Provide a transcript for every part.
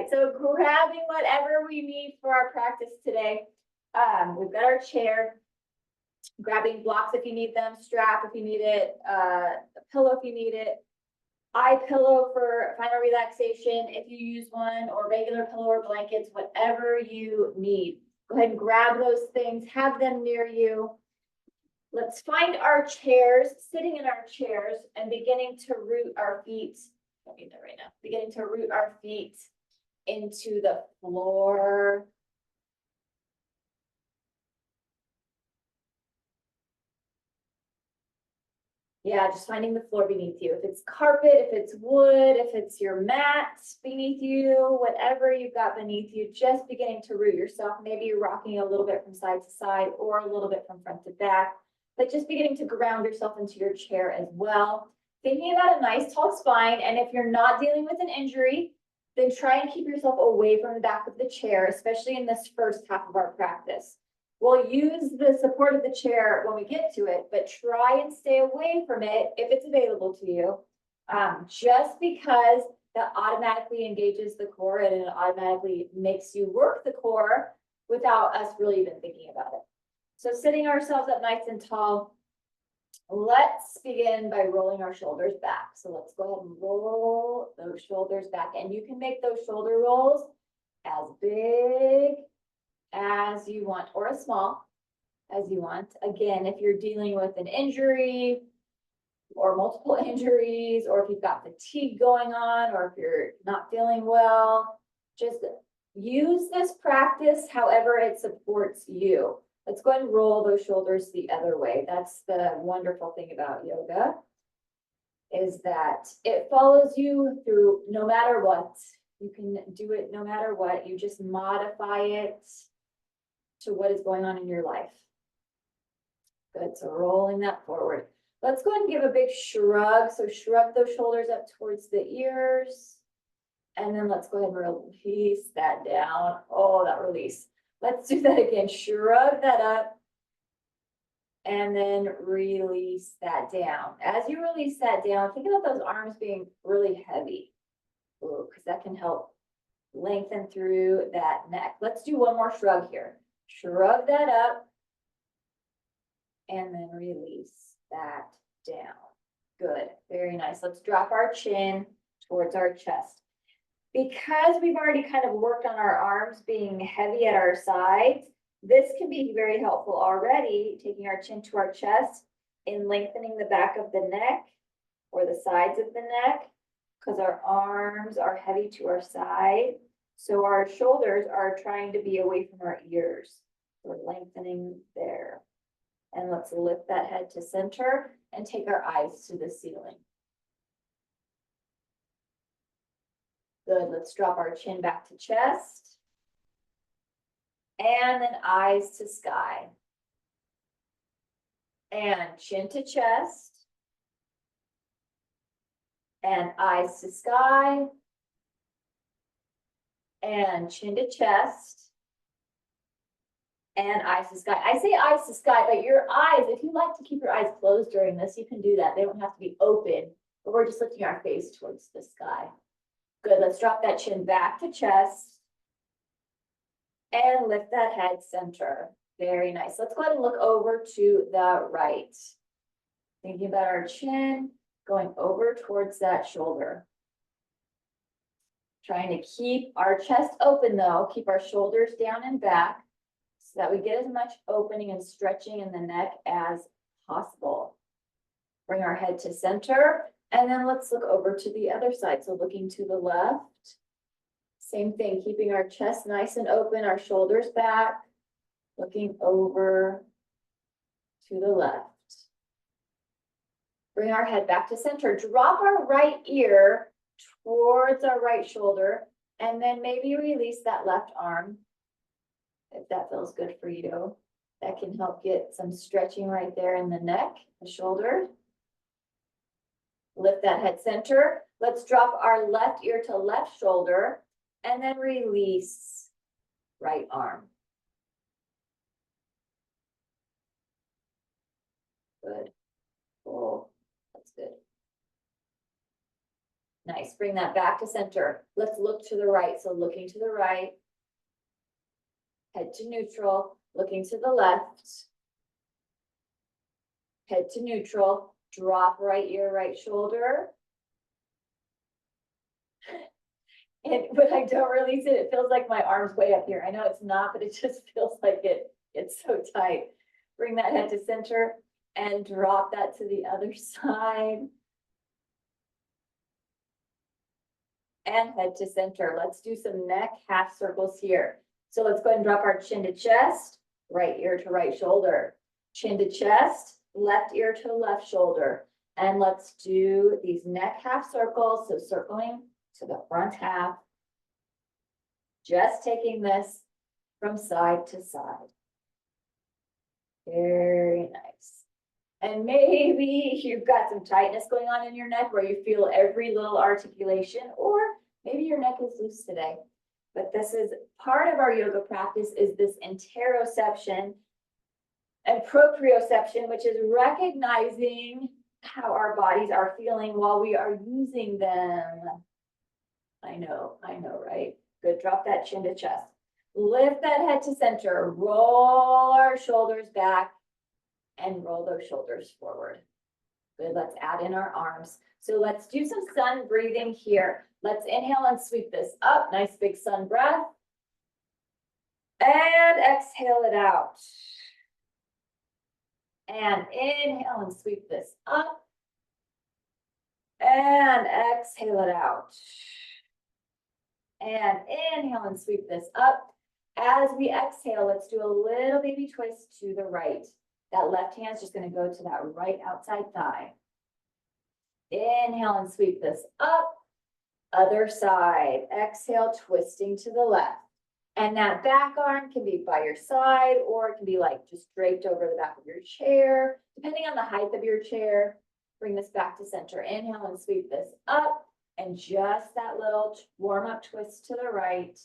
right, so grabbing whatever we need for our practice today. We've got our chair, grabbing blocks if you need them, strap if you need it, a pillow if you need it, eye pillow for final relaxation if you use one, or regular pillow or blankets, whatever you need. Go ahead and grab those things, have them near you. Let's find our chairs, sitting in our chairs and beginning to root our feet. I don't need that right now. Beginning to root our feet into the floor. Yeah, just finding the floor beneath you. If it's carpet, if it's wood, if it's your mat beneath you, whatever you've got beneath you, just beginning to root yourself. Maybe you're rocking a little bit from side to side or a little bit from front to back, but just beginning to ground yourself into your chair as well. Thinking about a nice tall spine, and if you're not dealing with an injury, then try and keep yourself away from the back of the chair, especially in this first half of our practice. We'll use the support of the chair when we get to it, but try and stay away from it if it's available to you. Just because that automatically engages the core and it automatically makes you work the core without us really even thinking about it. So sitting ourselves up nice and tall, let's begin by rolling our shoulders back. So let's go ahead and roll those shoulders back. And you can make those shoulder rolls as big as you want, or as small as you want. Again, if you're dealing with an injury or multiple injuries, or if you've got fatigue going on, or if you're not feeling well, just use this practice however it supports you. Let's go ahead and roll those shoulders the other way. That's the wonderful thing about yoga, is that it follows you through no matter what. You can do it no matter what. You just modify it to what is going on in your life. Good, so rolling that forward. Let's go ahead and give a big shrug. So shrug those shoulders up towards the ears. And then let's go ahead and release that down. Oh, that release. Let's do that again. Shrug that up. And then release that down. As you release that down, think about those arms being really heavy. Because that can help lengthen through that neck. Let's do one more shrug here. Shrug that up and then release that down. Good, very nice. Let's drop our chin towards our chest. Because we've already kind of worked on our arms being heavy at our sides, this can be very helpful already, taking our chin to our chest and lengthening the back of the neck or the sides of the neck, because our arms are heavy to our side. So our shoulders are trying to be away from our ears. We're lengthening there. And let's lift that head to center and take our eyes to the ceiling. Good, let's drop our chin back to chest. And then eyes to sky. And chin to chest. And eyes to sky. And chin to chest. And eyes to sky. I say eyes to sky, but your eyes, if you like to keep your eyes closed during this, you can do that. They don't have to be open, but we're just lifting our face towards the sky. Good, let's drop that chin back to chest. And lift that head center. Very nice. Let's go ahead and look over to the right. Thinking about our chin, going over towards that shoulder. Trying to keep our chest open though, keep our shoulders down and back, so that we get as much opening and stretching in the neck as possible. Bring our head to center, and then let's look over to the other side. So looking to the left, same thing, keeping our chest nice and open, our shoulders back, looking over to the left. Bring our head back to center. Drop our right ear towards our right shoulder, and then maybe release that left arm. If that feels good for you, that can help get some stretching right there in the neck, the shoulder. Lift that head center. Let's drop our left ear to left shoulder and then release right arm. Good. Cool. That's good. Nice, bring that back to center. Let's look to the right, so looking to the right. Head to neutral, looking to the left. Head to neutral, drop right ear, right shoulder. And when I don't release it, it feels like my arm's way up here. I know it's not, but it just feels like it's so tight. Bring that head to center and drop that to the other side. And head to center. Let's do some neck half circles here. So let's go ahead and drop our chin to chest, right ear to right shoulder, chin to chest, left ear to left shoulder. And let's do these neck half circles. So circling to the front half, just taking this from side to side. Very nice. And maybe you've got some tightness going on in your neck where you feel every little articulation, or maybe your neck is loose today. But this is part of our yoga practice, is this interoception and proprioception, which is recognizing how our bodies are feeling while we are using them. I know, right? Good, drop that chin to chest. Lift that head to center, roll our shoulders back and roll those shoulders forward. Good, let's add in our arms. So let's do some sun breathing here. Let's inhale and sweep this up. Nice big sun breath. And exhale it out. And inhale and sweep this up. And exhale it out. And inhale and sweep this up. As we exhale, let's do a little baby twist to the right. That left hand is just going to go to that right outside thigh. Inhale and sweep this up. Other side. Exhale, twisting to the left. And that back arm can be by your side, or it can be like just draped over the back of your chair, depending on the height of your chair. Bring this back to center. Inhale and sweep this up. And just that little warm-up twist to the right.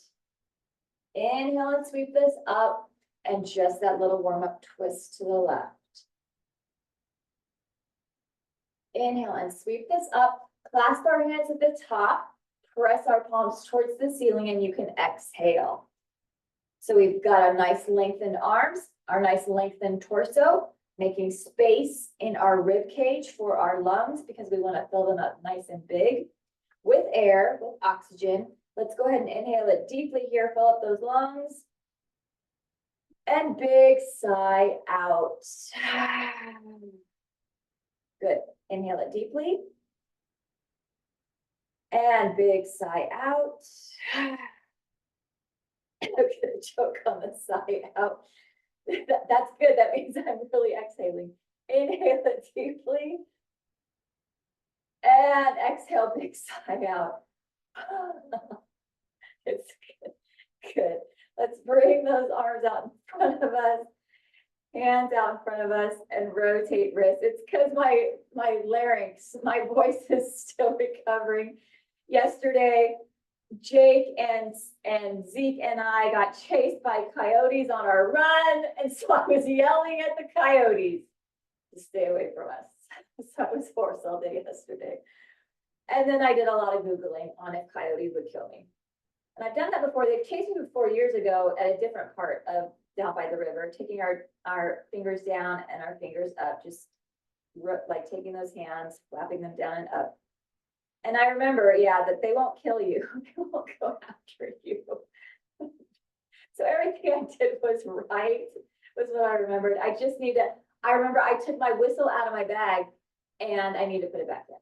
Inhale and sweep this up. And just that little warm-up twist to the left. Inhale and sweep this up. Clasp our hands at the top. Press our palms towards the ceiling, and you can exhale. So we've got a nice lengthened arms, our nice lengthened torso, making space in our rib cage for our lungs because we want to fill them up nice and big with air, with oxygen. Let's go ahead and inhale it deeply here, fill up those lungs. And big sigh out. Good. Inhale it deeply. And big sigh out. I'm gonna choke on the sigh out. That's good. That means I'm really exhaling. Inhale it deeply. And exhale, big sigh out. It's good. Good. Let's bring those arms out in front of us, hands out in front of us, and rotate wrists. It's because my larynx, my voice is still recovering. Yesterday, Jake and Zeke and I got chased by coyotes on our run, and so I was yelling at the coyotes to stay away from us. So I was hoarse all day yesterday. And then I did a lot of Googling on if coyotes would kill me. And I've done that before. They've chased me 4 years ago at a different part of down by the river, taking our fingers down and our fingers up, just like taking those hands, flapping them down and up. And I remember, yeah, that they won't kill you. They won't go after you. So everything I did was right, was what I remembered. I remember I took my whistle out of my bag and I need to put it back in.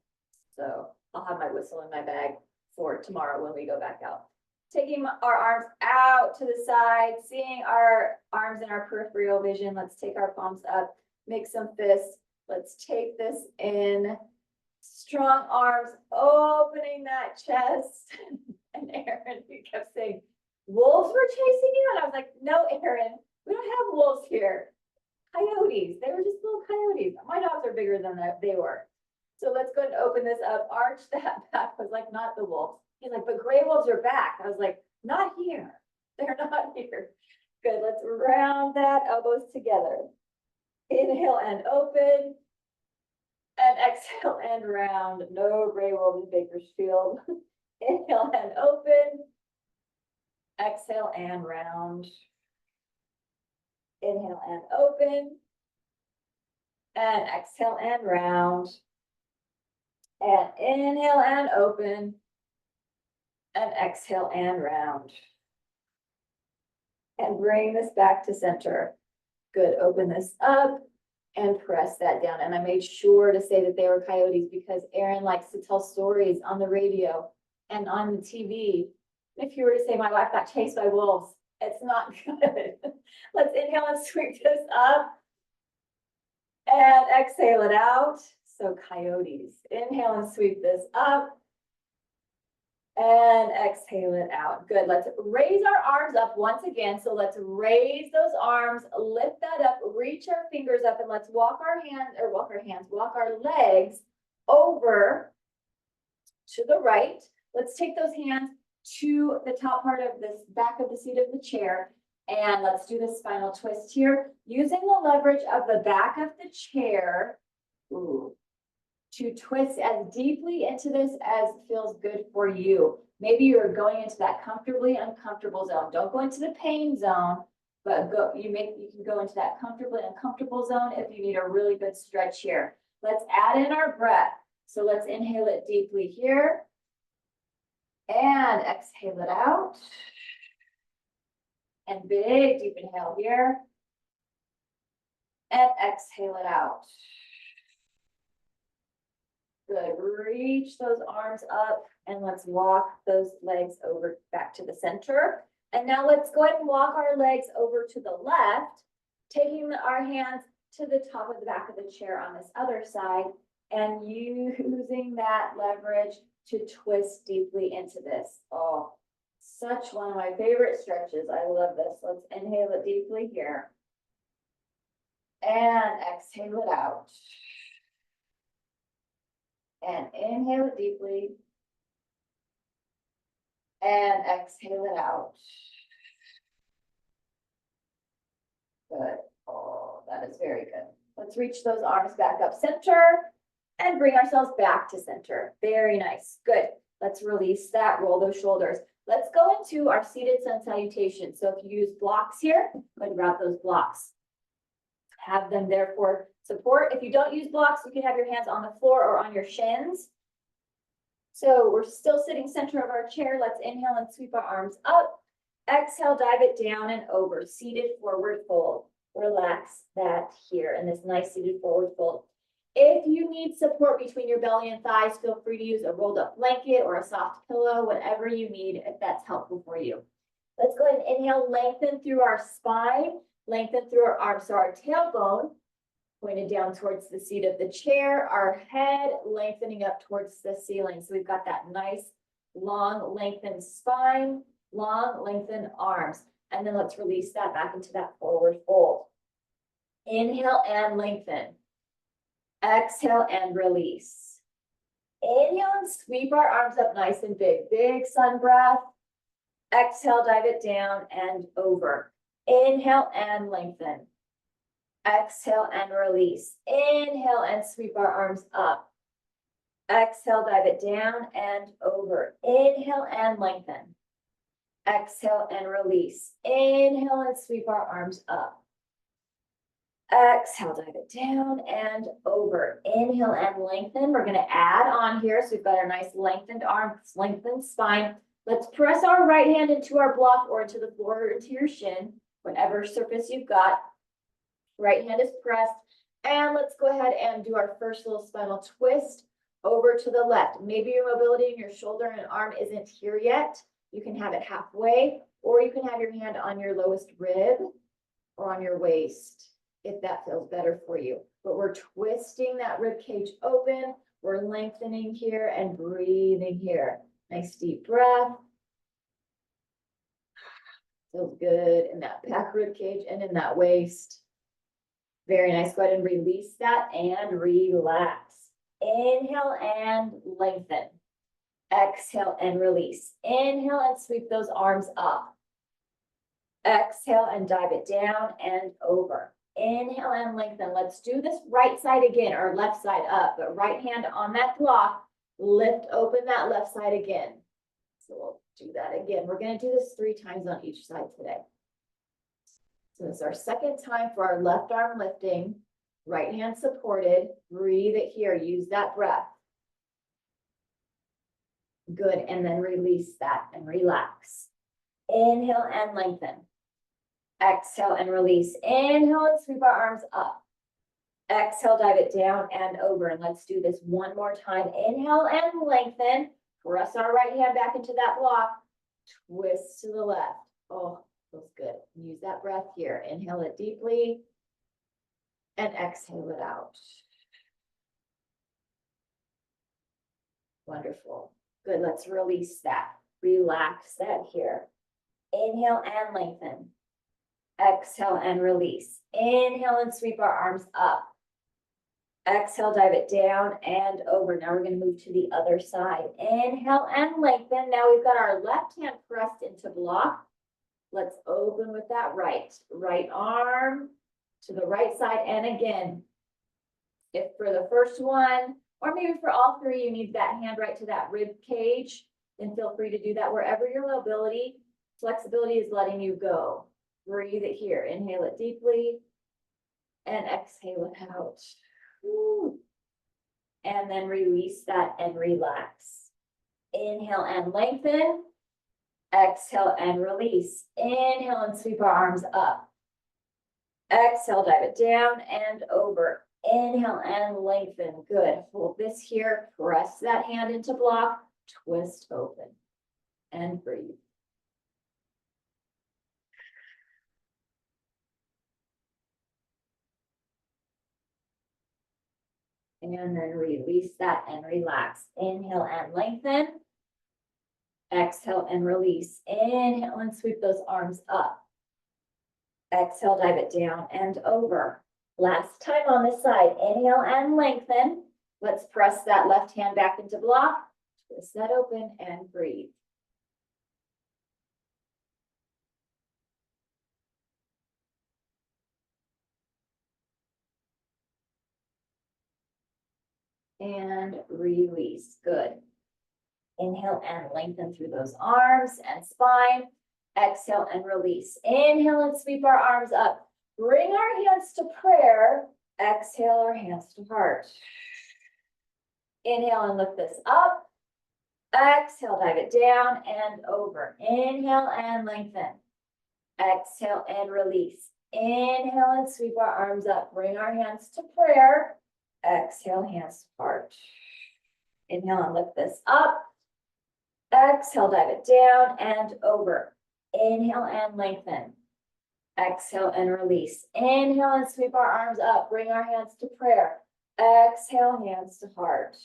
So I'll have my whistle in my bag for tomorrow when we go back out. Taking our arms out to the side, seeing our arms in our peripheral vision. Let's take our palms up, make some fists. Let's take this in. Strong arms, opening that chest. And Aaron, he kept saying, wolves were chasing you? And I was like, no, Aaron, we don't have wolves here. Coyotes, they were just little coyotes. My dogs are bigger than they were. So let's go ahead and open this up, arch that back. I was like, not the wolves. He's like, but gray wolves are back. I was like, not here. They're not here. Good, let's round that, elbows together. Inhale and open. And exhale and round. No gray wolves in Bakersfield. Inhale and open. Exhale and round. Inhale and open. And exhale and round. And inhale and open. And exhale and round. And bring this back to center. Good, open this up and press that down. And I made sure to say that they were coyotes because Aaron likes to tell stories on the radio and on the TV. If you were to say my wife got chased by wolves, it's not good. Let's inhale and sweep this up. And exhale it out. So coyotes, inhale and sweep this up. And exhale it out. Good. Let's raise our arms up once again. So let's raise those arms, lift that up, reach our fingers up, and let's walk our legs over to the right. Let's take those hands to the top part of this back of the seat of the chair. And let's do the spinal twist here. Using the leverage of the back of the chair to twist as deeply into this as feels good for you. Maybe you're going into that comfortably uncomfortable zone. Don't go into the pain zone, but you can go into that comfortably uncomfortable zone if you need a really good stretch here. Let's add in our breath. So let's inhale it deeply here. And exhale it out. And big deep inhale here. And exhale it out. Good, reach those arms up and let's walk those legs over back to the center. And now let's go ahead and walk our legs over to the left, taking our hands to the top of the back of the chair on this other side and using that leverage to twist deeply into this. Oh, such one of my favorite stretches. I love this. Let's inhale it deeply here. And exhale it out. And inhale it deeply. And exhale it out. Good. Oh, that is very good. Let's reach those arms back up center and bring ourselves back to center. Very nice. Good. Let's release that. Roll those shoulders. Let's go into our seated sun salutation. So if you use blocks here, go ahead and grab those blocks. Have them there for support. If you don't use blocks, you can have your hands on the floor or on your shins. So we're still sitting center of our chair. Let's inhale and sweep our arms up. Exhale, dive it down and over. Seated forward fold. Relax that here in this nice seated forward fold. If you need support between your belly and thighs, feel free to use a rolled up blanket or a soft pillow, whatever you need, if that's helpful for you. Let's go ahead and inhale, lengthen through our spine, lengthen through our arms. So our tailbone pointed down towards the seat of the chair, our head lengthening up towards the ceiling. So we've got that nice, long, lengthened spine, long, lengthened arms. And then let's release that back into that forward fold. Inhale and lengthen. Exhale and release. Inhale and sweep our arms up nice and big. Big sun breath. Exhale, dive it down and over. Inhale and lengthen. Exhale and release. Inhale and sweep our arms up. Exhale, dive it down and over. Inhale and lengthen. Exhale and release. Inhale and sweep our arms up. Exhale, dive it down and over. Inhale and lengthen. We're going to add on here. So we've got our nice lengthened arms, lengthened spine. Let's press our right hand into our block or into the floor or into your shin, whatever surface you've got. Right hand is pressed. And let's go ahead and do our first little spinal twist over to the left. Maybe your mobility in your shoulder and arm isn't here yet. You can have it halfway, or you can have your hand on your lowest rib or on your waist, if that feels better for you. But we're twisting that rib cage open. We're lengthening here and breathing here. Nice deep breath. Feels good in that back rib cage and in that waist. Very nice. Go ahead and release that and relax. Inhale and lengthen. Exhale and release. Inhale and sweep those arms up. Exhale and dive it down and over. Inhale and lengthen. Let's do this right side again, or left side up, but right hand on that block. Lift open that left side again. So we'll do that again. We're going to do this 3 times on each side today. So this is our second time for our left arm lifting, right hand supported. Breathe it here. Use that breath. Good. And then release that and relax. Inhale and lengthen. Exhale and release. Inhale and sweep our arms up. Exhale, dive it down and over. And let's do this one more time. Inhale and lengthen. Press our right hand back into that block. Twist to the left. Oh, feels good. Use that breath here. Inhale it deeply and exhale it out. Wonderful. Good. Let's release that. Relax that here. Inhale and lengthen. Exhale and release. Inhale and sweep our arms up. Exhale, dive it down and over. Now we're going to move to the other side. Inhale and lengthen. Now we've got our left hand pressed into block. Let's open with that right. Right arm to the right side. And again, if for the first one, or maybe for all 3, you need that hand right to that rib cage, then feel free to do that wherever your mobility, flexibility is letting you go. Breathe it here. Inhale it deeply and exhale it out. Woo. And then release that and relax. Inhale and lengthen. Exhale and release. Inhale and sweep our arms up. Exhale, dive it down and over. Inhale and lengthen. Good. Hold this here. Press that hand into block. Twist open and breathe. And then release that and relax. Inhale and lengthen. Exhale and release. Inhale and sweep those arms up. Exhale, dive it down and over. Last time on this side. Inhale and lengthen. Let's press that left hand back into block. Twist that open and breathe. And release. Good. Inhale and lengthen through those arms and spine. Exhale and release. Inhale and sweep our arms up. Bring our hands to prayer. Exhale our hands to heart. Inhale and lift this up. Exhale, dive it down and over. Inhale and lengthen. Exhale and release. Inhale and sweep our arms up. Bring our hands to prayer. Exhale, hands to heart. Inhale and lift this up. Exhale, dive it down and over. Inhale and lengthen. Exhale and release. Inhale and sweep our arms up. Bring our hands to prayer. Exhale, hands to heart.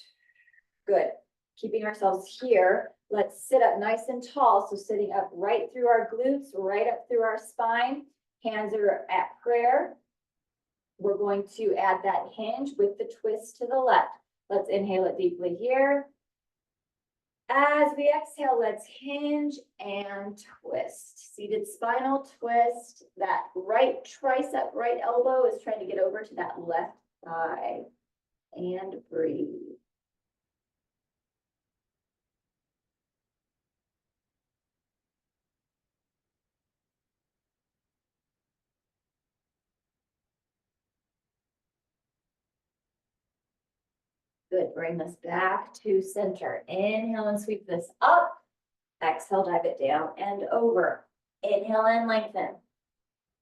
Good. Keeping ourselves here. Let's sit up nice and tall. So sitting up right through our glutes, right up through our spine. Hands are at prayer. We're going to add that hinge with the twist to the left. Let's inhale it deeply here. As we exhale, let's hinge and twist. Seated spinal twist. That right tricep, right elbow is trying to get over to that left thigh. And breathe. Good. Bring this back to center. Inhale and sweep this up. Exhale, dive it down and over. Inhale and lengthen.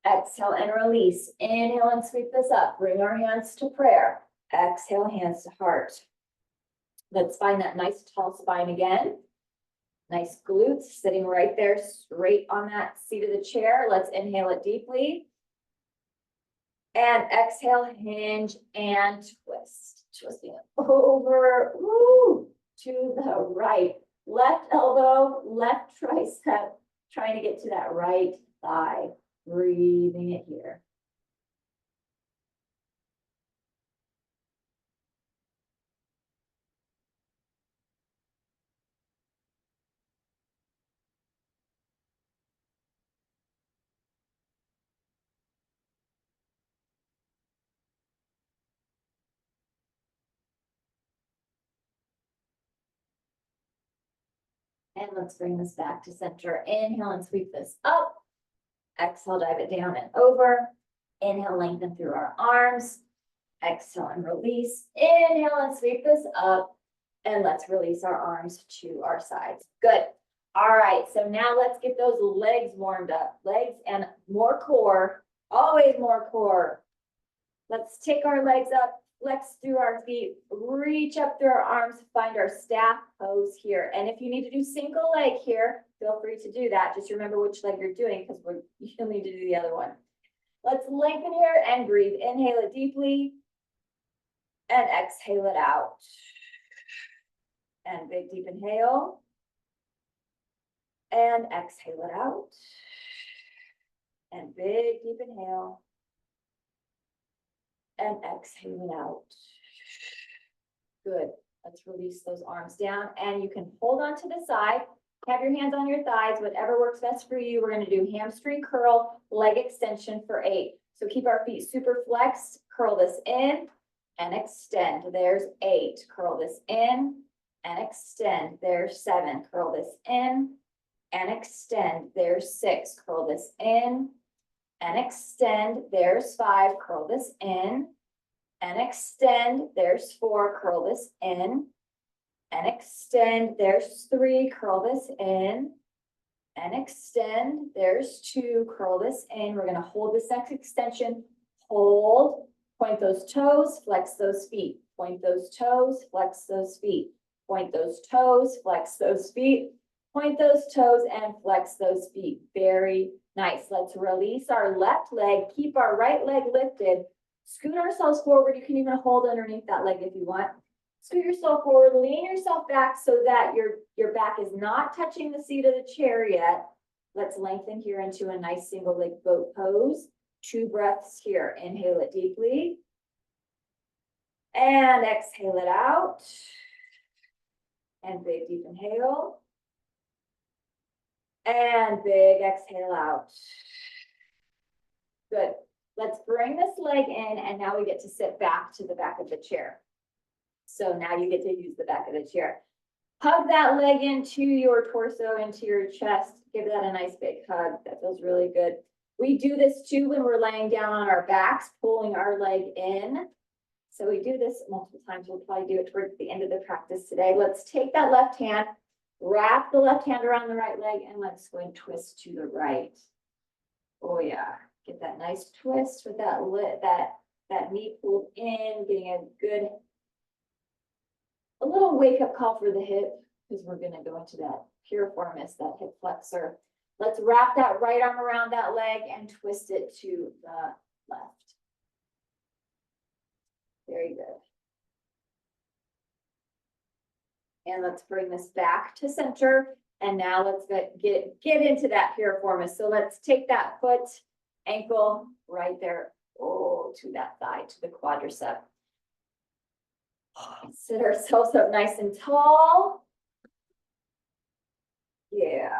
Exhale and release. Inhale and sweep this up. Bring our hands to prayer. Exhale, hands to heart. Let's find that nice tall spine again. Nice glutes sitting right there straight on that seat of the chair. Let's inhale it deeply. And exhale, hinge and twist. Twisting it over, woo, to the right. Left elbow, left tricep, trying to get to that right thigh. Breathing it here. And let's bring this back to center. Inhale and sweep this up. Exhale, dive it down and over. Inhale, lengthen through our arms. Exhale and release. Inhale and sweep this up. And let's release our arms to our sides. Good. All right, so now let's get those legs warmed up. Legs and more core, always more core. Let's take our legs up, flex through our feet, reach up through our arms, find our staff pose here. And if you need to do single leg here, feel free to do that. Just remember which leg you're doing because you'll need to do the other one. Let's lengthen here and breathe. Inhale it deeply and exhale it out. And big deep inhale. And exhale it out. And big deep inhale. And exhale it out. Good. Let's release those arms down. And you can hold on to the side. Have your hands on your thighs, whatever works best for you. We're going to do hamstring curl, leg extension for 8. So keep our feet super flexed. Curl this in and extend. There's 8. Curl this in and extend. There's 7. Curl this in and extend. There's 6. Curl this in and extend. There's 5. Curl this in and extend. There's 4. Curl this in and extend. There's 3. Curl this in and extend. There's 2. Curl this in. We're going to hold this next extension. Hold. Point those toes. Flex those feet. Point those toes. Flex those feet. Point those toes. Flex those feet. Point those toes and flex those feet. Very nice. Let's release our left leg. Keep our right leg lifted. Scoot ourselves forward. You can even hold underneath that leg if you want. Scoot yourself forward. Lean yourself back so that your back is not touching the seat of the chair yet. Let's lengthen here into a nice single leg boat pose. 2 breaths here. Inhale it deeply. And exhale it out. And big deep inhale. And big exhale out. Good. Let's bring this leg in and now we get to sit back to the back of the chair. So now you get to use the back of the chair. Hug that leg into your torso, into your chest. Give that a nice big hug. That feels really good. We do this too when we're laying down on our backs, pulling our leg in. So we do this multiple times. We'll probably do it towards the end of the practice today. Let's take that left hand, wrap the left hand around the right leg, and let's go and twist to the right. Oh yeah, get that nice twist with that knee pulled in, getting a little wake up call for the hip, because we're gonna go into that piriformis, that hip flexor. Let's wrap that right arm around that leg and twist it to the left. Very good. And let's bring this back to center. And now let's get into that piriformis. So let's take that foot, ankle right there, to that thigh, to the quadricep. Sit ourselves up nice and tall. Yeah.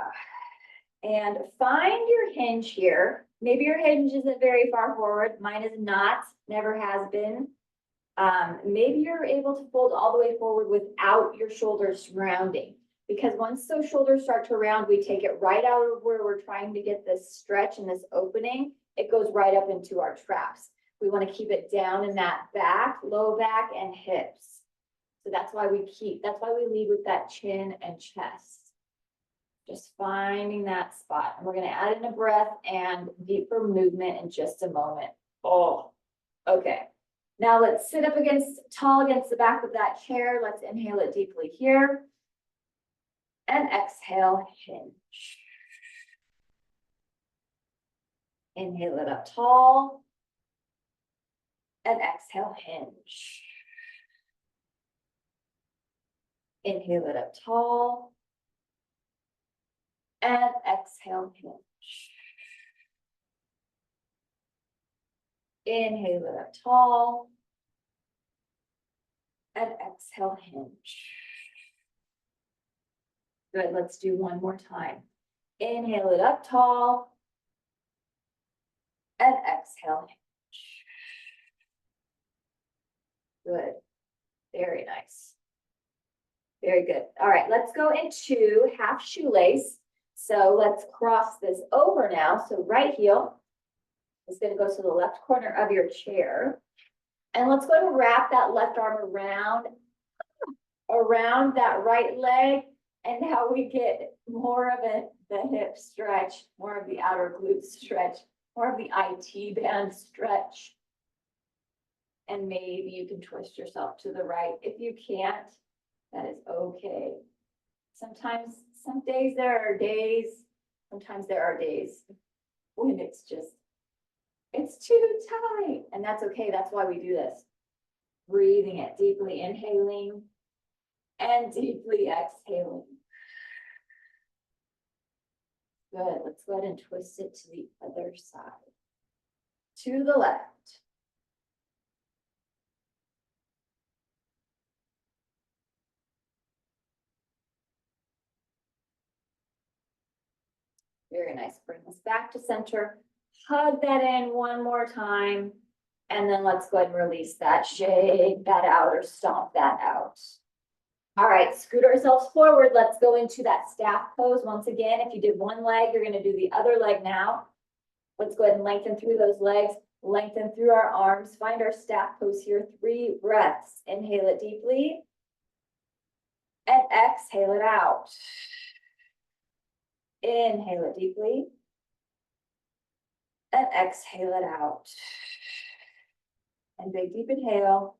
And find your hinge here. Maybe your hinge isn't very far forward. Mine is not, never has been. Maybe you're able to fold all the way forward without your shoulders rounding, because once those shoulders start to round, we take it right out of where we're trying to get this stretch and this opening. It goes right up into our traps. We want to keep it down in that back, low back, and hips. So that's why we lead with that chin and chest. Just finding that spot. And we're going to add in a breath and deeper movement in just a moment. Oh, okay. Now let's sit up tall against the back of that chair. Let's inhale it deeply here. And exhale, hinge. Inhale it up tall. And exhale, hinge. Inhale it up tall. And exhale, hinge. Inhale it up tall. And exhale, hinge. Good, let's do one more time. Inhale it up tall. And exhale, hinge. Good, very nice. Very good. All right, let's go into half shoelace. So let's cross this over now. So right heel is going to go to the left corner of your chair. And let's go and wrap that left arm around that right leg. And now we get more of the hip stretch, more of the outer glute stretch, more of the IT band stretch. And maybe you can twist yourself to the right. If you can't, that is okay. Sometimes, some days sometimes there are days when it's too tight, and that's okay. That's why we do this. Breathing it deeply, inhaling and deeply exhaling. Good. Let's go ahead and twist it to the other side. To the left. Very nice. Bring this back to center. Hug that in one more time. And then let's go ahead and release that. Shake that out or stomp that out. All right, scoot ourselves forward. Let's go into that staff pose. Once again, if you did one leg, you're going to do the other leg now. Let's go ahead and lengthen through those legs. Lengthen through our arms. Find our staff pose here. 3 breaths. Inhale it deeply. And exhale it out. Inhale it deeply. And exhale it out. And big deep inhale.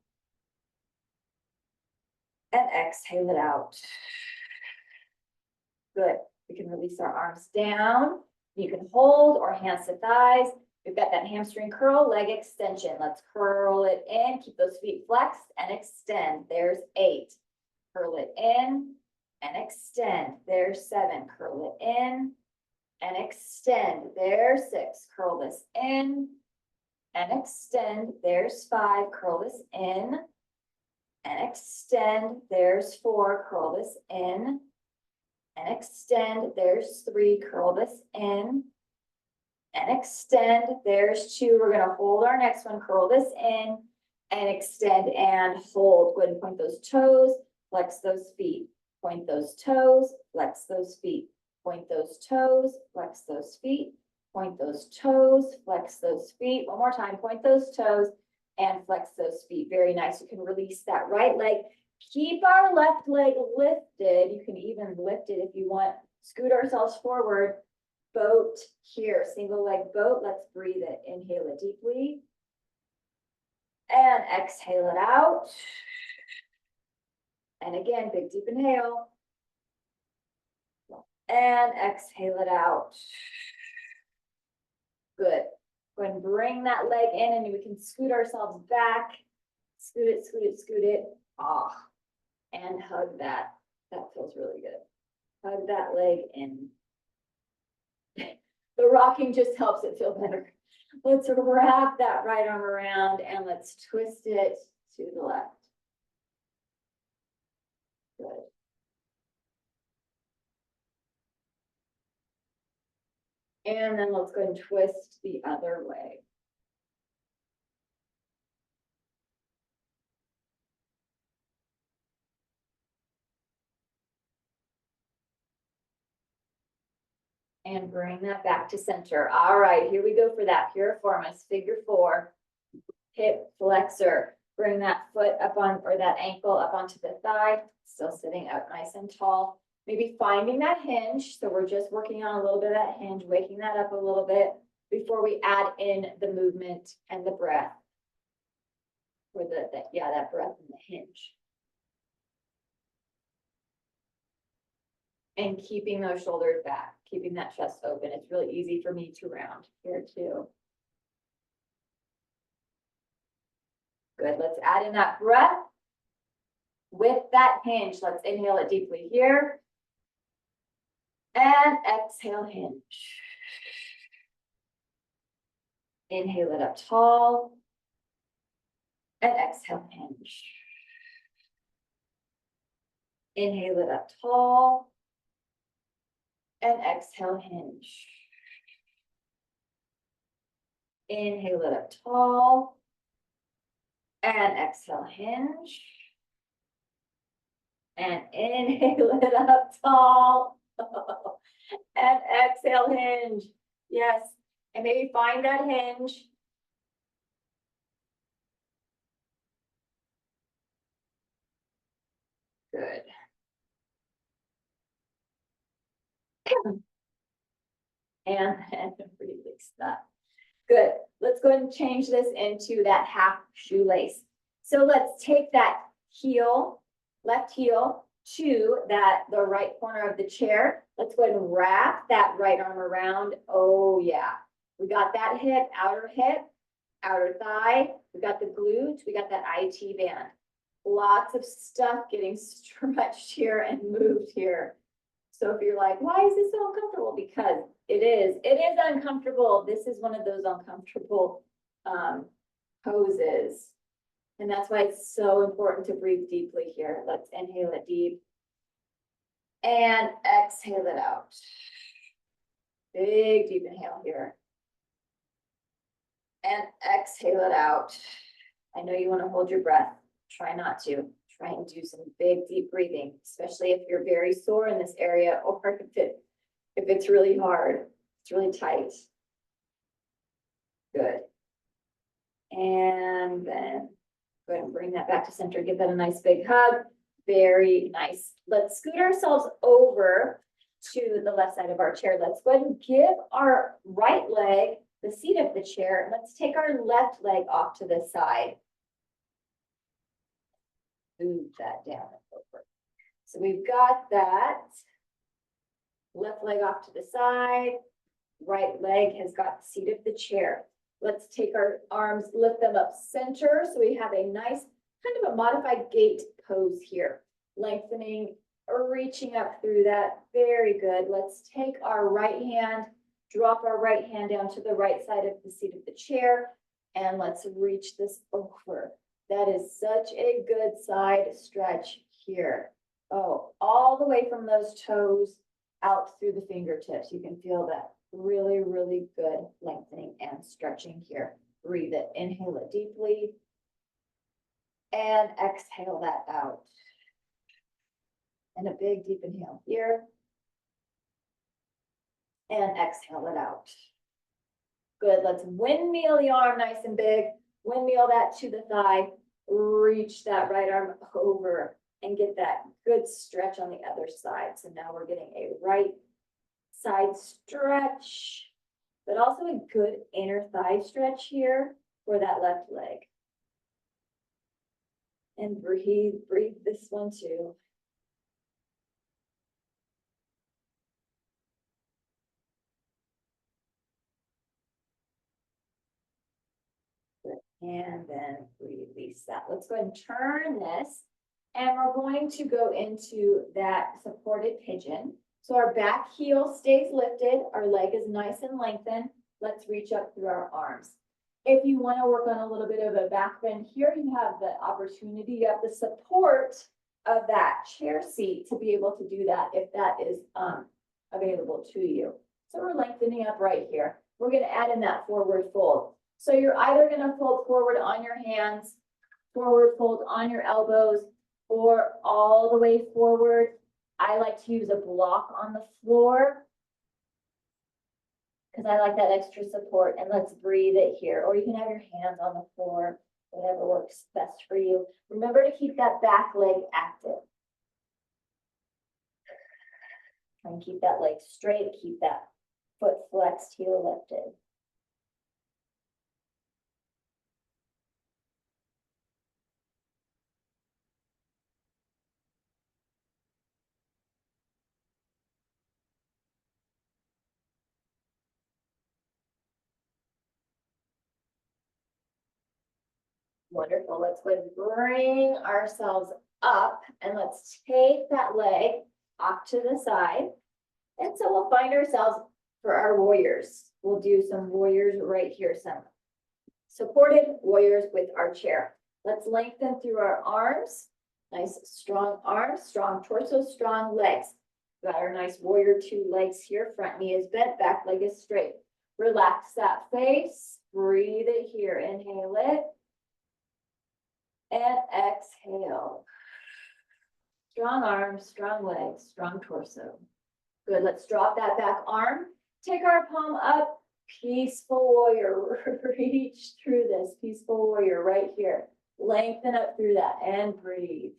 And exhale it out. Good. We can release our arms down. You can hold or hands to thighs. We've got that hamstring curl, leg extension. Let's curl it in. Keep those feet flexed and extend. There's 8. Curl it in and extend. There's 7. Curl it in and extend. There's 6. Curl this in and extend. There's 5. Curl this in and extend. There's 4. Curl this in and extend. There's 3. Curl this in and extend. There's 2. We're going to hold our next one. Curl this in and extend and hold. Go ahead and point those toes. Flex those feet. Point those toes. Flex those feet. Point those toes. Flex those feet. Point those toes. Flex those feet. One more time. Point those toes and flex those feet. Very nice. You can release that right leg. Keep our left leg lifted. You can even lift it if you want. Scoot ourselves forward. Boat here. Single leg boat. Let's breathe it. Inhale it deeply. And exhale it out. And again, big deep inhale. And exhale it out. Good. Go ahead and bring that leg in and we can scoot ourselves back. Scoot it, scoot it, scoot it. Ah. And hug that. That feels really good. Hug that leg in. The rocking just helps it feel better. Let's wrap that right arm around and let's twist it to the left. Good. And then let's go and twist the other way. And bring that back to center. All right, here we go for that piriformis, figure 4, hip flexor. Bring that foot up on, or that ankle up onto the thigh, still sitting up nice and tall. Maybe finding that hinge. So we're just working on a little bit of that hinge, waking that up a little bit before we add in the movement and the breath. For that breath and the hinge. And keeping those shoulders back, keeping that chest open. It's really easy for me to round here too. Good, let's add in that breath. With that hinge, let's inhale it deeply here. And exhale, hinge. Inhale it up tall. And exhale, hinge. Inhale it up tall. And exhale, hinge. Inhale it up tall. And exhale, hinge. And inhale it up tall. And exhale, hinge. Yes. And maybe find that hinge. Good. And then release that. Good. Let's go ahead and change this into that half shoelace. So let's take that heel, left heel, to the right corner of the chair. Let's go ahead and wrap that right arm around. Oh yeah. We got that hip, outer thigh. We got the glutes. We got that IT band. Lots of stuff getting stretched here and moved here. So if you're like, why is this so uncomfortable? Because it is uncomfortable. This is one of those uncomfortable poses. And that's why it's so important to breathe deeply here. Let's inhale it deep. And exhale it out. Big deep inhale here. And exhale it out. I know you want to hold your breath. Try not to. Try and do some big deep breathing, especially if you're very sore in this area, or if it's really hard, it's really tight. Good. And then go ahead and bring that back to center. Give that a nice big hug. Very nice. Let's scoot ourselves over to the left side of our chair. Let's go ahead and give our right leg the seat of the chair. Let's take our left leg off to the side. Move that down and over. So we've got that left leg off to the side. Right leg has got the seat of the chair. Let's take our arms, lift them up center. So we have a nice kind of a modified gate pose here. Lengthening, reaching up through that. Very good. Let's take our right hand, drop our right hand down to the right side of the seat of the chair. And let's reach this over. That is such a good side stretch here. Oh, all the way from those toes out through the fingertips. You can feel that really, really good lengthening and stretching here. Breathe it. Inhale it deeply. And exhale that out. And a big deep inhale here. And exhale it out. Good. Let's windmill the arm nice and big. Windmill that to the thigh. Reach that right arm over and get that good stretch on the other side. So now we're getting a right side stretch, but also a good inner thigh stretch here for that left leg. And breathe this one too. And then release that. Let's go ahead and turn this. And we're going to go into that supported pigeon. So our back heel stays lifted. Our leg is nice and lengthened. Let's reach up through our arms. If you want to work on a little bit of a back bend here, you have the opportunity, you have the support of that chair seat to be able to do that if that is available to you. So we're lengthening up right here. We're going to add in that forward fold. So you're either going to fold forward on your hands, forward fold on your elbows, or all the way forward. I like to use a block on the floor because I like that extra support. And let's breathe it here. Or you can have your hands on the floor, whatever works best for you. Remember to keep that back leg active. Try and keep that leg straight, keep that foot flexed, heel lifted. Wonderful. Let's go ahead and bring ourselves up and let's take that leg off to the side. And so we'll find ourselves for our warriors. We'll do some warriors right here, some supported warriors with our chair. Let's lengthen through our arms. Nice strong arms, strong torso, strong legs. Got our nice warrior two legs here. Front knee is bent, back leg is straight. Relax that face. Breathe it here. Inhale it. And exhale. Strong arms, strong legs, strong torso. Good, let's drop that back arm. Take our palm up, peaceful warrior. Reach through this, peaceful warrior right here. Lengthen up through that and breathe.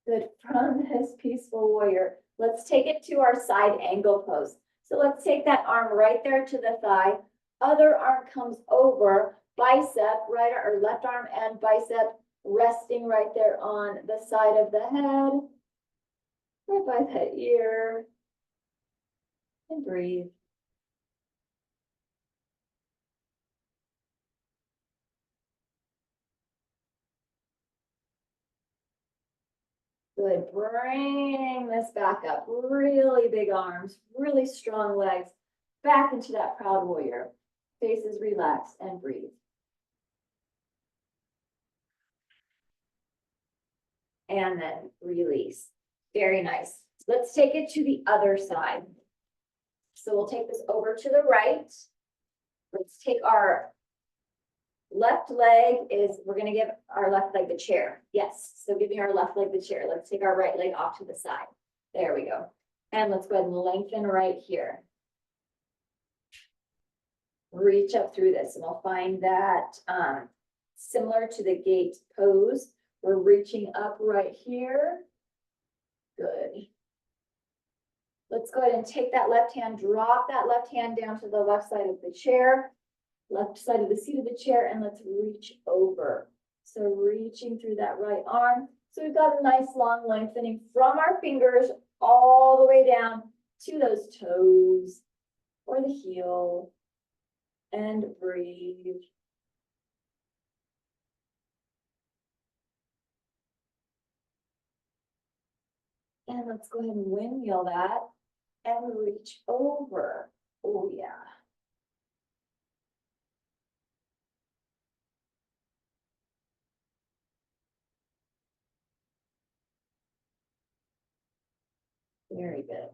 Good, from this peaceful warrior, let's take it to our side angle pose. So let's take that arm right there to the thigh. Other arm comes over, bicep, right or left arm and bicep resting right there on the side of the head, right by that ear, and breathe. Good, bring this back up, really big arms, really strong legs, back into that proud warrior. Faces relaxed and breathe. And then release. Very nice. Let's take it to the other side. So we'll take this over to the right. Let's take our left leg we're gonna give our left leg the chair. Yes, so giving our left leg the chair. Let's take our right leg off to the side. There we go. And let's go ahead and lengthen right here. Reach up through this and we'll find that similar to the gate pose. We're reaching up right here. Good. Let's go ahead and take that left hand, drop that left hand down to the left side of the chair, left side of the seat of the chair, and let's reach over. So reaching through that right arm. So we've got a nice long lengthening from our fingers all the way down to those toes or the heel, and breathe. And let's go ahead and windmill that and reach over. Oh yeah. Very good.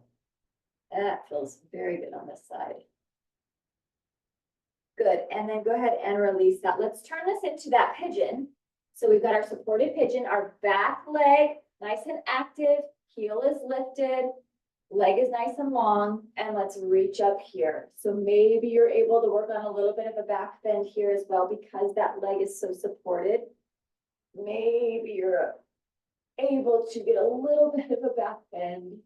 That feels very good on this side. Good, and then go ahead and release that. Let's turn this into that pigeon. So we've got our supported pigeon, our back leg, nice and active, heel is lifted, leg is nice and long, and let's reach up here. So maybe you're able to work on a little bit of a back bend here as well because that leg is so supported. Maybe you're able to get a little bit of a back bend.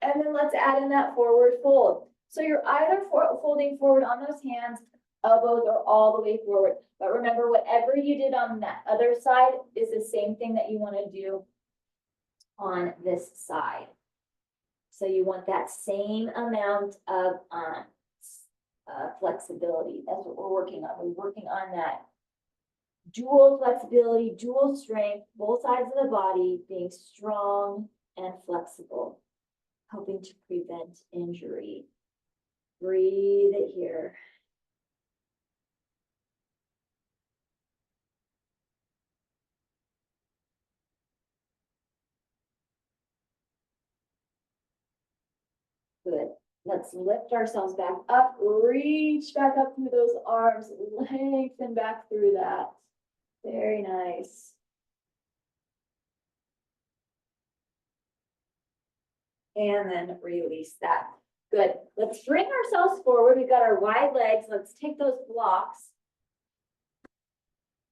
And then let's add in that forward fold. So you're either folding forward on those hands, elbows are all the way forward. But remember, whatever you did on that other side is the same thing that you want to do on this side. So you want that same amount of flexibility. That's what we're working on. We're working on that dual flexibility, dual strength, both sides of the body being strong and flexible, helping to prevent injury. Breathe it here. Good. Let's lift ourselves back up, reach back up through those arms, lengthen back through that. Very nice. And then release that. Good. Let's bring ourselves forward. We've got our wide legs. Let's take those blocks.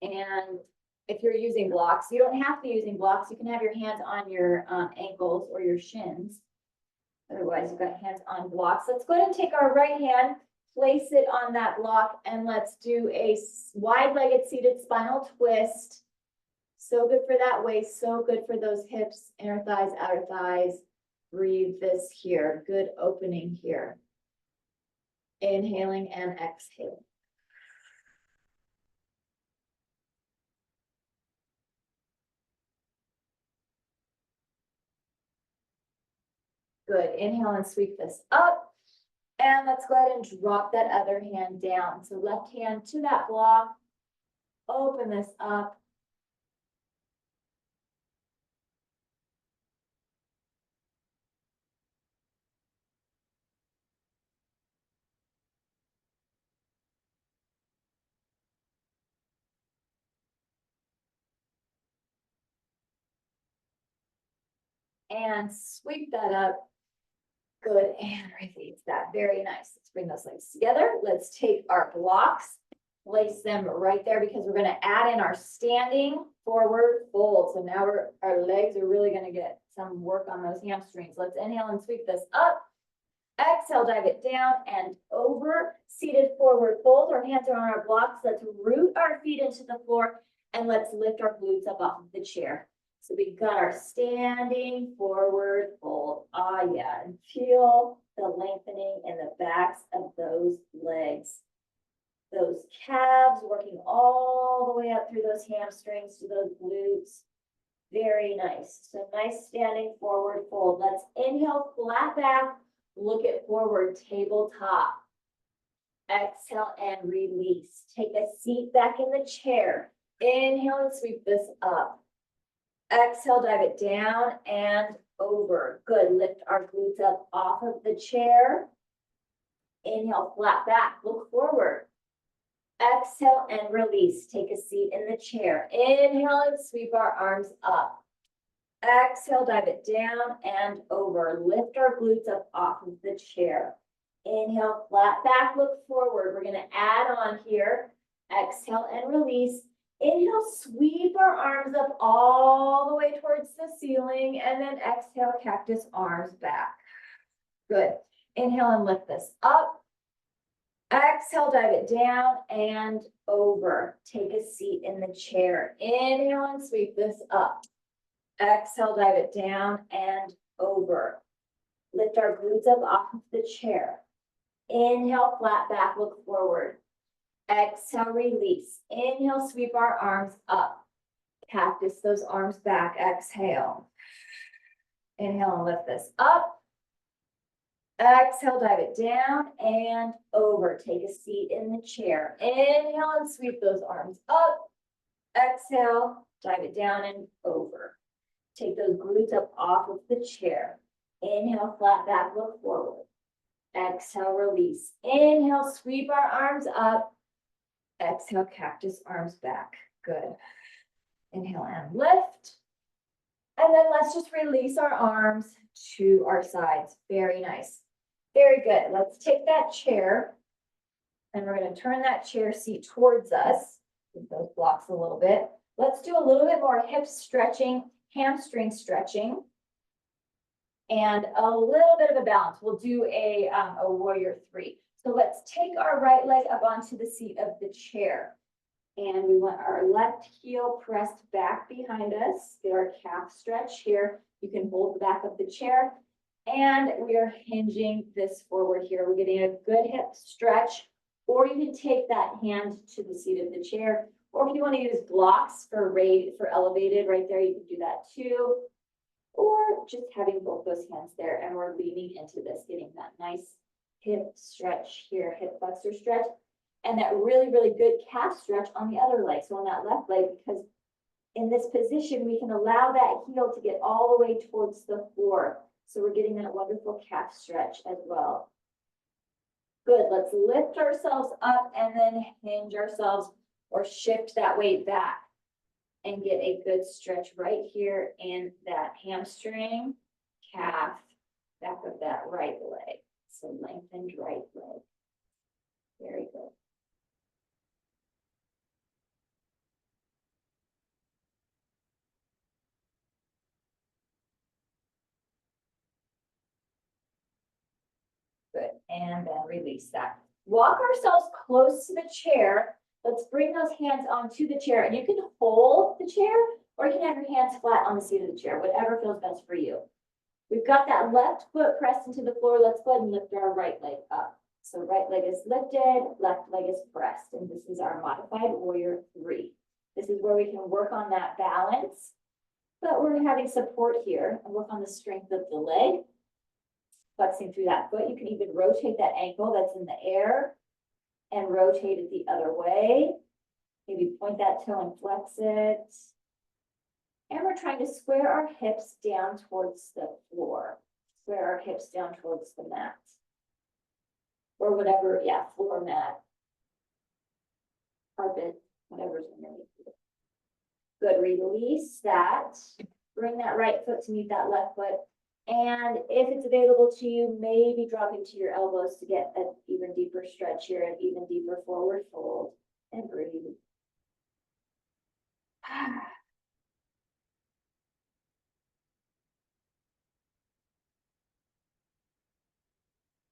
And if you're using blocks, you don't have to be using blocks. You can have your hands on your ankles or your shins. Otherwise, you've got hands on blocks. Let's go ahead and take our right hand, place it on that block, and let's do a wide-legged seated spinal twist. So good for that waist, so good for those hips, inner thighs, outer thighs. Breathe this here. Good opening here. Inhaling and exhaling. Good. Inhale and sweep this up. And let's go ahead and drop that other hand down. So left hand to that block. Open this up. and sweep that up. Good, and release that. Very nice. Let's bring those legs together. Let's take our blocks, place them right there because we're gonna add in our standing forward fold. So now our legs are really gonna get some work on those hamstrings. Let's inhale and sweep this up. Exhale, dive it down and over. Seated forward fold. Our hands are on our blocks. Let's root our feet into the floor and let's lift our glutes up off of the chair. So we got our standing forward fold. Ah, yeah, and feel the lengthening in the backs of those legs. Those calves working all the way up through those hamstrings to those glutes. Very nice. So nice standing forward fold. Let's inhale, flat back, look at forward tabletop. Exhale and release. Take a seat back in the chair. Inhale and sweep this up. Exhale, dive it down and over. Good. Lift our glutes up off of the chair. Inhale, flat back, look forward. Exhale and release. Take a seat in the chair. Inhale and sweep our arms up. Exhale, dive it down and over. Lift our glutes up off of the chair. Inhale, flat back, look forward. We're going to add on here. Exhale and release. Inhale, sweep our arms up all the way towards the ceiling, and then exhale, cactus arms back. Good. Inhale and lift this up. Exhale, dive it down and over. Take a seat in the chair. Inhale and sweep this up. Exhale, dive it down and over. Lift our glutes up off of the chair. Inhale, flat back, look forward. Exhale, release. Inhale, sweep our arms up. Cactus those arms back. Exhale. Inhale and lift this up. Exhale, dive it down and over. Take a seat in the chair. Inhale and sweep those arms up. Exhale, dive it down and over. Take those glutes up off of the chair. Inhale, flat back, look forward. Exhale, release. Inhale, sweep our arms up. Exhale, cactus arms back. Good. Inhale and lift. And then let's just release our arms to our sides. Very nice. Very good. Let's take that chair and we're going to turn that chair seat towards us. Move those blocks a little bit. Let's do a little bit more hip stretching, hamstring stretching, and a little bit of a balance. We'll do a warrior three. So let's take our right leg up onto the seat of the chair. And we want our left heel pressed back behind us. Get our calf stretch here. You can hold the back of the chair. And we are hinging this forward here. We're getting a good hip stretch. Or you can take that hand to the seat of the chair. Or if you want to use blocks for elevated right there, you can do that too. Or just having both those hands there. And we're leaning into this, getting that nice hip stretch here, hip flexor stretch, and that really, really good calf stretch on the other leg, so on that left leg, because in this position, we can allow that heel to get all the way towards the floor. So we're getting that wonderful calf stretch as well. Good, let's lift ourselves up and then hinge ourselves or shift that weight back and get a good stretch right here in that hamstring, calf, back of that right leg. So lengthened right leg. Very good. Good, and then release that. Walk ourselves close to the chair. Let's bring those hands onto the chair, and you can hold the chair, or you can have your hands flat on the seat of the chair, whatever feels best for you. We've got that left foot pressed into the floor. Let's go ahead and lift our right leg up. So right leg is lifted, left leg is pressed, and this is our modified warrior three. This is where we can work on that balance, but we're having support here and work on the strength of the leg. Flexing through that foot. You can even rotate that ankle that's in the air and rotate it the other way. Maybe point that toe and flex it. And we're trying to square our hips down towards the floor. Square our hips down towards the mat. Or whatever, yeah, floor mat. Carpet, whatever's underneath you. Good, release that. Bring that right foot to meet that left foot. And if it's available to you, maybe drop into your elbows to get an even deeper stretch here, an even deeper forward fold, and breathe.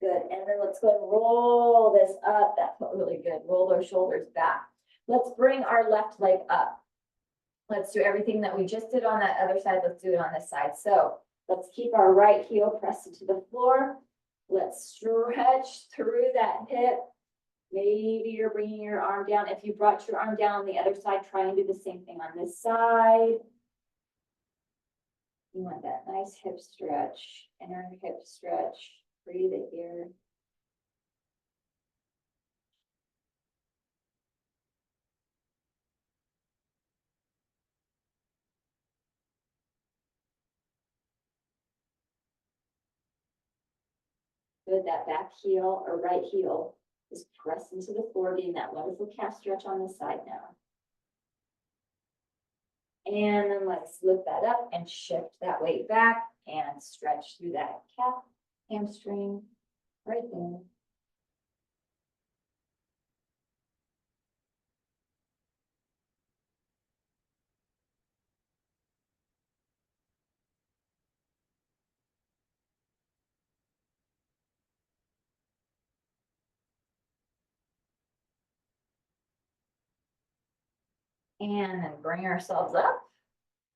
Good, and then let's go and roll this up. That felt really good. Roll those shoulders back. Let's bring our left leg up. Let's do everything that we just did on that other side. Let's do it on this side. So let's keep our right heel pressed into the floor. Let's stretch through that hip. Maybe you're bringing your arm down. If you brought your arm down on the other side, try and do the same thing on this side. You want that nice hip stretch, inner hip stretch. Breathe it here. Good, that back heel or right heel is pressed into the floor, getting that wonderful calf stretch on the side now. And then let's lift that up and shift that weight back and stretch through that calf, hamstring, right there. And then bring ourselves up,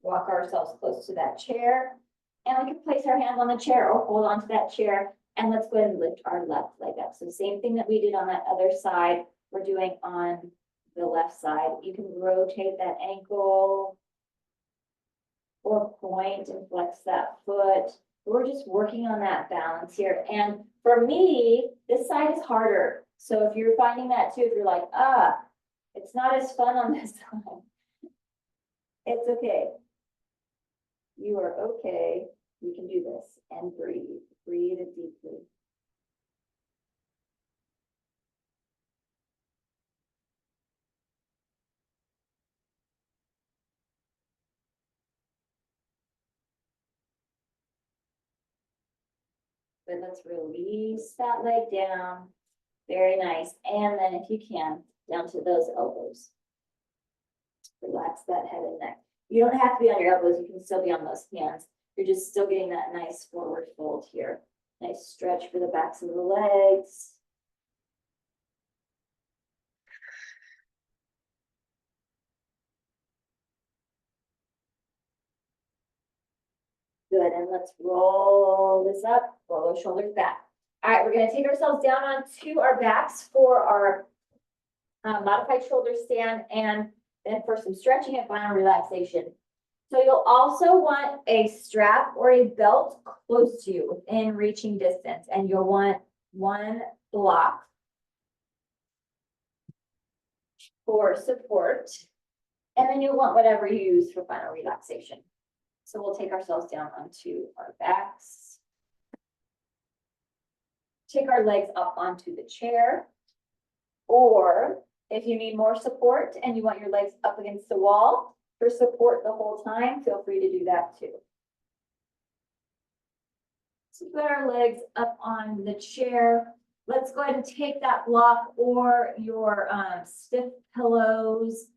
walk ourselves close to that chair. And we can place our hands on the chair or hold on to that chair. And let's go ahead and lift our left leg up. So same thing that we did on that other side, we're doing on the left side. You can rotate that ankle or point and flex that foot. We're just working on that balance here. And for me, this side is harder. So if you're finding that too, if you're like, it's not as fun on this side, it's okay. You are okay. You can do this and breathe. Breathe it deeply. Then let's release that leg down. Very nice. And then if you can, down to those elbows. Relax that head and neck. You don't have to be on your elbows. You can still be on those hands. You're just still getting that nice forward fold here. Nice stretch for the backs of the legs. Good, and let's roll this up, roll those shoulders back. All right, we're gonna take ourselves down onto our backs for our modified shoulder stand and then for some stretching and final relaxation. So you'll also want a strap or a belt close to you within reaching distance, and you'll want one block for support, and then you'll want whatever you use for final relaxation. So we'll take ourselves down onto our backs. Take our legs up onto the chair. Or if you need more support and you want your legs up against the wall for support the whole time, feel free to do that too. So put our legs up on the chair. Let's go ahead and take that block or your stiff pillows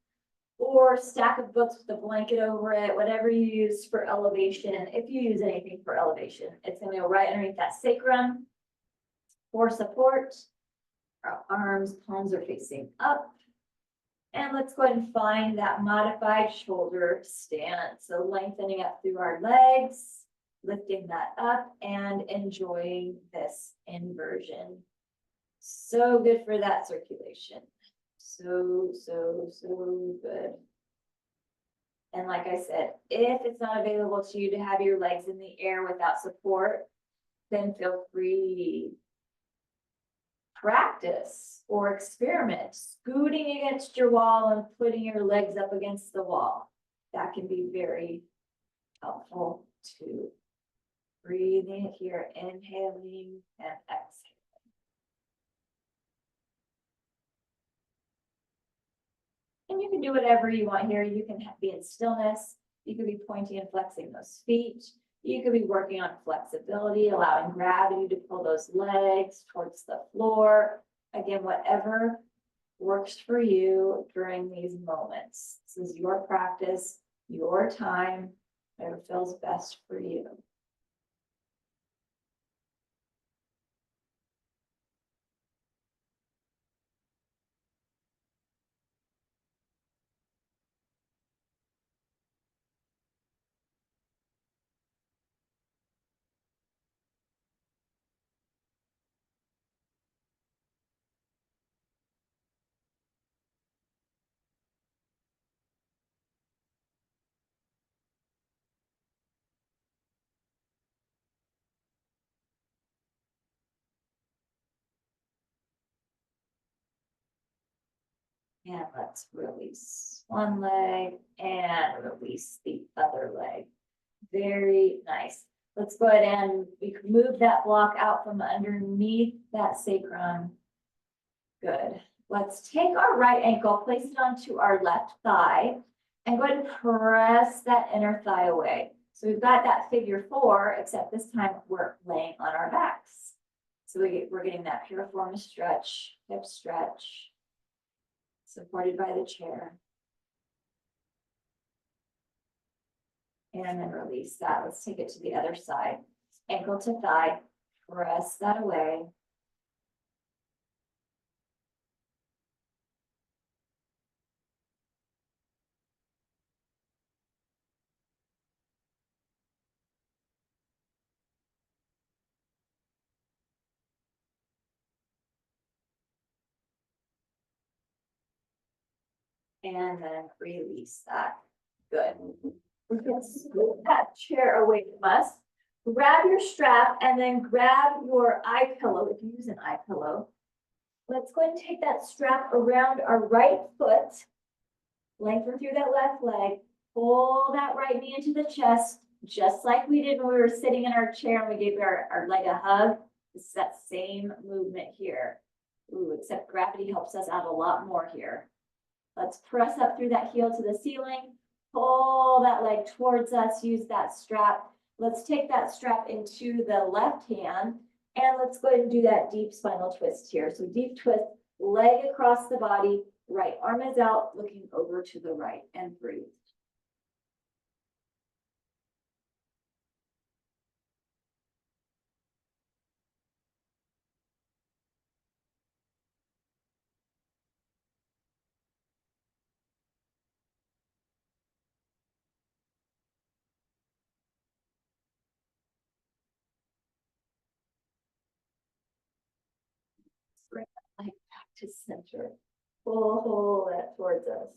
or stack of books with a blanket over it, whatever you use for elevation. If you use anything for elevation, it's going to go right underneath that sacrum for support. Our arms, palms are facing up. And let's go ahead and find that modified shoulder stand. So lengthening up through our legs, lifting that up and enjoying this inversion. So good for that circulation. So good. And like I said, if it's not available to you to have your legs in the air without support, then feel free. Practice or experiment scooting against your wall and putting your legs up against the wall. That can be very helpful too. Breathing here, inhaling and exhaling. And you can do whatever you want here. You can be in stillness. You could be pointing and flexing those feet. You could be working on flexibility, allowing gravity to pull those legs towards the floor. Again, whatever works for you during these moments. This is your practice, your time, whatever feels best for you. And let's release one leg and release the other leg. Very nice. Let's go ahead and we can move that block out from underneath that sacrum. Good. Let's take our right ankle, place it onto our left thigh, and go ahead and press that inner thigh away. So we've got that figure 4, except this time we're laying on our backs. So we're getting that piriformis stretch, hip stretch, supported by the chair. And then release that. Let's take it to the other side. Ankle to thigh, press that away. And then release that. Good. We're going to scoot that chair away from us. Grab your strap and then grab your eye pillow if you use an eye pillow. Let's go ahead and take that strap around our right foot. Lengthen through that left leg. Pull that right knee into the chest, just like we did when we were sitting in our chair and we gave our leg a hug. It's that same movement here. Ooh, except gravity helps us out a lot more here. Let's press up through that heel to the ceiling. Pull that leg towards us, use that strap. Let's take that strap into the left hand and let's go ahead and do that deep spinal twist here. So deep twist, leg across the body, right arm is out, looking over to the right and breathe. Bring that leg back to center. Pull that towards us.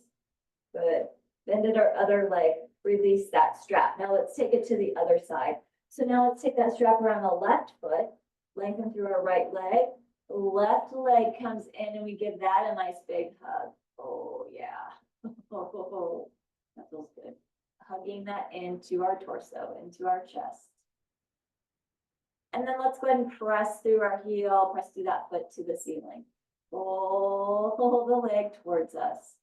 Good. Bend at our other leg. Release that strap. Now let's take it to the other side. So now let's take that strap around the left foot. Lengthen through our right leg. Left leg comes in and we give that a nice big hug. Oh yeah. Oh, that feels good. Hugging that into our torso, into our chest. And then let's go ahead and press through our heel, press through that foot to the ceiling. Pull the leg towards us.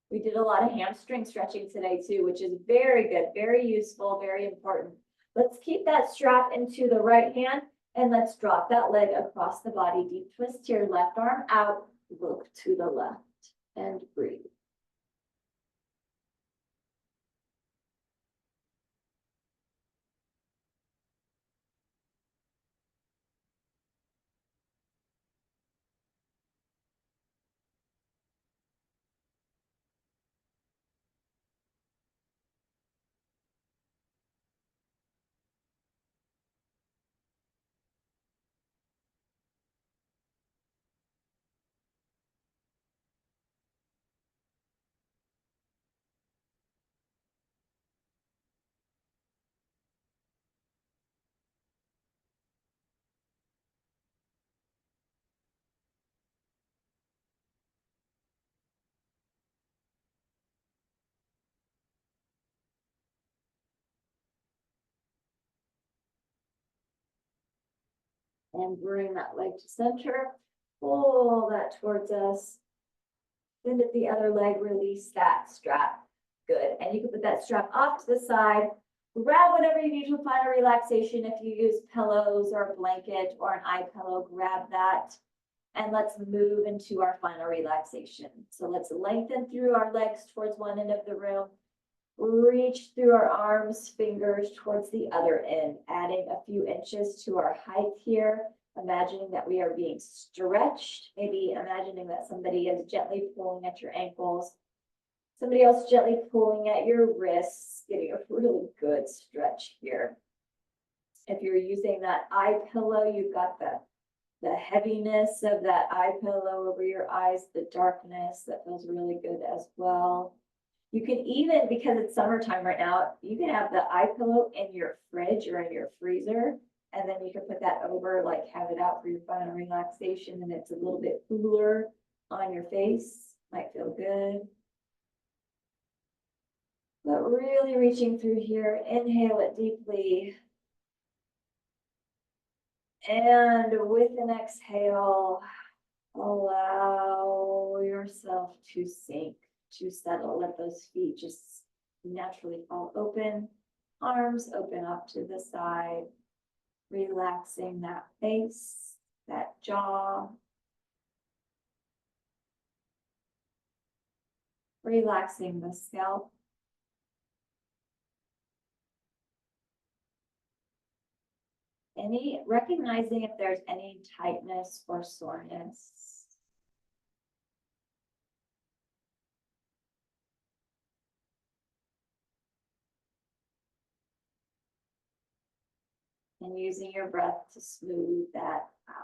We did a lot of hamstring stretching today too, which is very good, very useful, very important. Let's keep that strap into the right hand and let's drop that leg across the body. Deep twist here, left arm out, look to the left and breathe. And bring that leg to center. Pull that towards us. Bend at the other leg, release that strap. Good. And you can put that strap off to the side. Grab whatever you need to find a relaxation. If you use pillows or a blanket or an eye pillow, grab that. And let's move into our final relaxation. So let's lengthen through our legs towards one end of the room. Reach through our arms, fingers towards the other end, adding a few inches to our height here. Imagining that we are being stretched. Maybe imagining that somebody is gently pulling at your ankles. Somebody else gently pulling at your wrists, getting a really good stretch here. If you're using that eye pillow, you've got the heaviness of that eye pillow over your eyes, the darkness, that feels really good as well. You can even, because it's summertime right now, you can have the eye pillow in your fridge or in your freezer, and then you can put that over, like have it out for your final relaxation, and it's a little bit cooler on your face, might feel good. But really reaching through here, inhale it deeply. And with an exhale, allow yourself to sink, to settle. Let those feet just naturally fall open. Arms open up to the side, relaxing that face, that jaw. Relaxing the scalp. Recognizing if there's any tightness or soreness. And using your breath to smooth that out.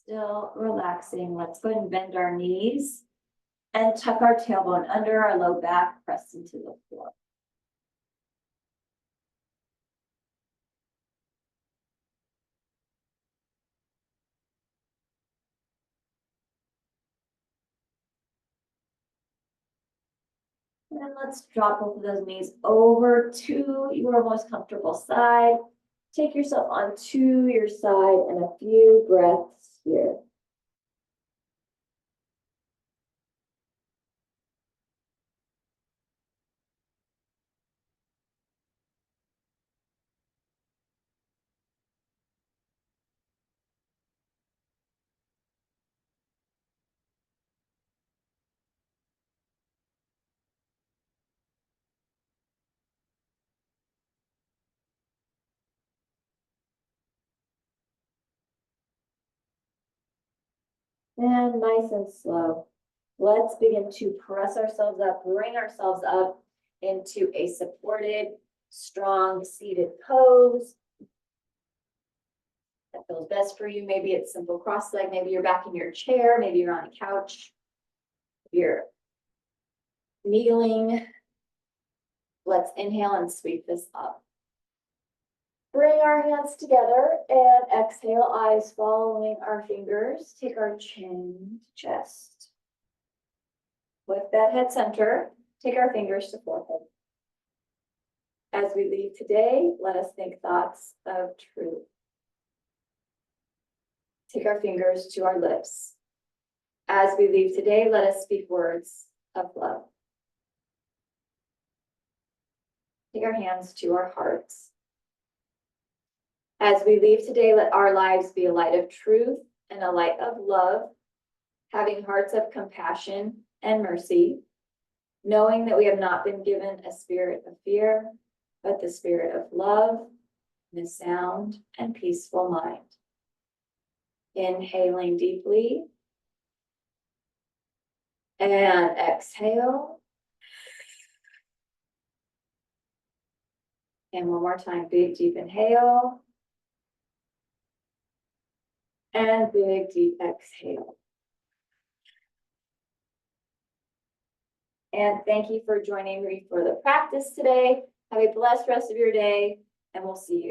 Still relaxing. Let's go ahead and bend our knees and tuck our tailbone under our low back, press into the floor. And then let's drop both of those knees over to your most comfortable side. Take yourself onto your side and a few breaths here. And nice and slow. Let's begin to press ourselves up, bring ourselves up into a supported, strong, seated pose. That feels best for you. Maybe it's simple cross leg, maybe you're back in your chair, maybe you're on a couch. You're kneeling. Let's inhale and sweep this up. Bring our hands together and exhale, eyes following our fingers. Take our chin to chest. With that head center, take our fingers to forehead. As we leave today, let us think thoughts of truth. Take our fingers to our lips. As we leave today, let us speak words of love. Take our hands to our hearts. As we leave today, let our lives be a light of truth and a light of love, having hearts of compassion and mercy, knowing that we have not been given a spirit of fear, but the spirit of love and a sound and peaceful mind. Inhaling deeply and exhale. And one more time, big deep inhale. And big deep exhale. And thank you for joining me for the practice today. Have a blessed rest of your day, and we'll see you.